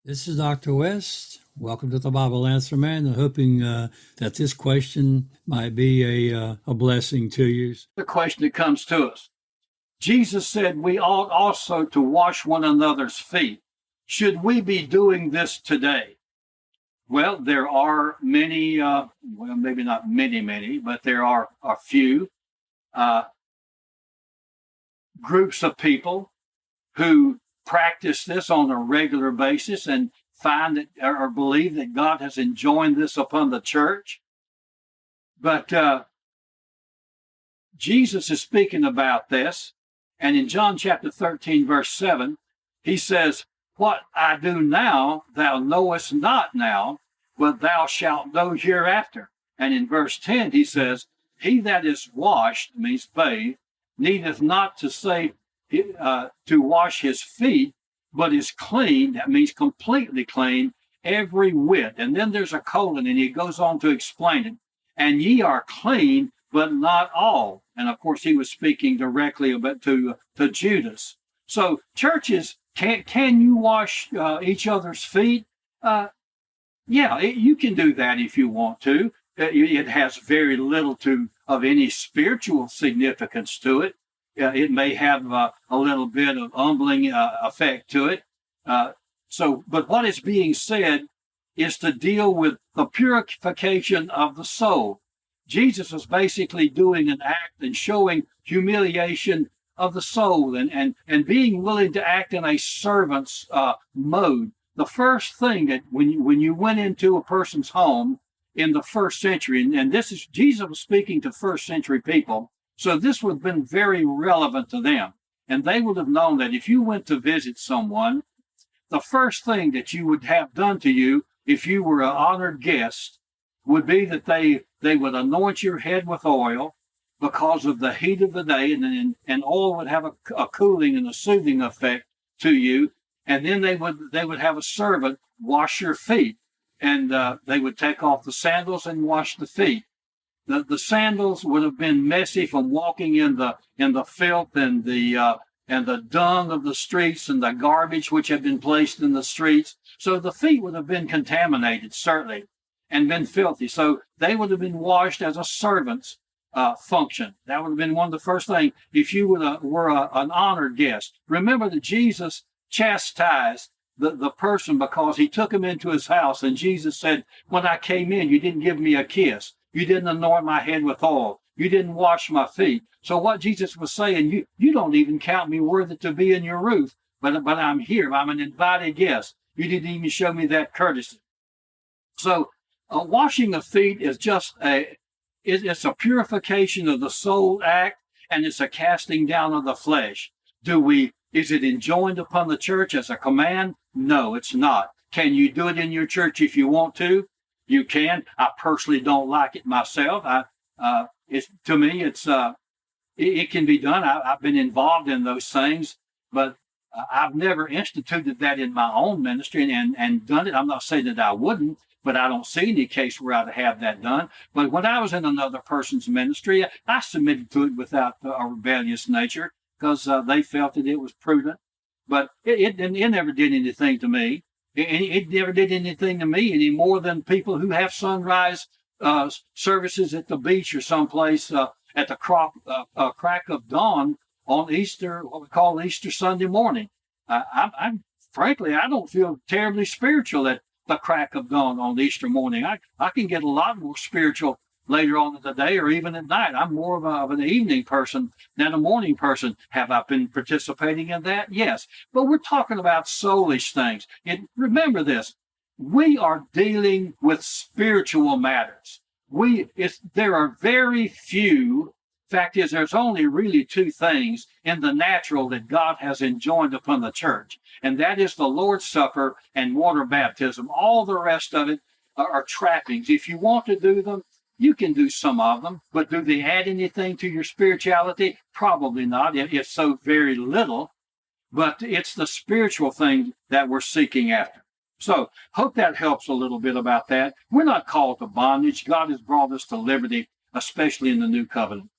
This is Dr. West. Welcome to the Bible Answer Man, and hoping that this question might be a blessing to you. The question that comes to us. Jesus said we ought also to wash one another's feet. Should we be doing this today? Well, there are many, maybe not many, but there are a few groups of people who practice this on a regular basis and find that or believe that God has enjoined this upon the church. But Jesus is speaking about this. And in John chapter 13, verse 7, he says, "What I do now, thou knowest not now, but thou shalt know hereafter." And in verse 10, he says, "He that is washed," means bathed, "needeth not to say to wash his feet, but is clean," that means completely clean, "every whit." And then there's a colon, and he goes on to explain it. "And ye are clean, but not all." And of course, he was speaking directly about to Judas. So churches, can you wash each other's feet? You can do that if you want to. It has very little of any spiritual significance to it. It may have a little bit of humbling effect to it. But what is being said is to deal with the purification of the soul. Jesus was basically doing an act and showing humiliation of the soul and being willing to act in a servant's mode. The first thing that when you went into a person's home in the first century, and this is Jesus was speaking to first century people, so this would have been very relevant to them. And they would have known that if you went to visit someone, the first thing that you would have done to you, if you were an honored guest, would be that they would anoint your head with oil because of the heat of the day, and oil would have a cooling and a soothing effect to you. And then they would have a servant wash your feet, and they would take off the sandals and wash the feet. The sandals would have been messy from walking in the filth and the dung of the streets and the garbage which had been placed in the streets. So the feet would have been contaminated, certainly, and been filthy. So they would have been washed as a servant's function. That would have been one of the first things if you were an honored guest. Remember that Jesus chastised the person because he took him into his house, and Jesus said, "When I came in, you didn't give me a kiss. You didn't anoint my head with oil. You didn't wash my feet." So what Jesus was saying, you don't even count me worthy to be in your roof, but I'm here. I'm an invited guest. You didn't even show me that courtesy. So washing of feet is just it's a purification of the soul act, and it's a casting down of the flesh. Is it enjoined upon the church as a command? No, it's not. Can you do it in your church if you want to? You can. I personally don't like it myself. To me, it can be done. I've been involved in those things, but I've never instituted that in my own ministry and done it. I'm not saying that I wouldn't, but I don't see any case where I'd have that done. But when I was in another person's ministry, I submitted to it without a rebellious nature because they felt that it was prudent. But it never did anything to me. It never did anything to me any more than people who have sunrise services at the beach or someplace at the crack of dawn on Easter, what we call Easter Sunday morning. Frankly, I don't feel terribly spiritual at the crack of dawn on Easter morning. I can get a lot more spiritual later on in the day or even at night. I'm more of an evening person than a morning person. Have I been participating in that? Yes. But we're talking about soulish things. And remember this, we are dealing with spiritual matters. There are very few. Fact is, there's only really two things in the natural that God has enjoined upon the church, and that is the Lord's Supper and water baptism. All the rest of it are trappings. If you want to do them, you can do some of them, but do they add anything to your spirituality? Probably not, if so very little. But it's the spiritual thing that we're seeking after. So, hope that helps a little bit about that. We're not called to bondage. God has brought us to liberty, especially in the new covenant.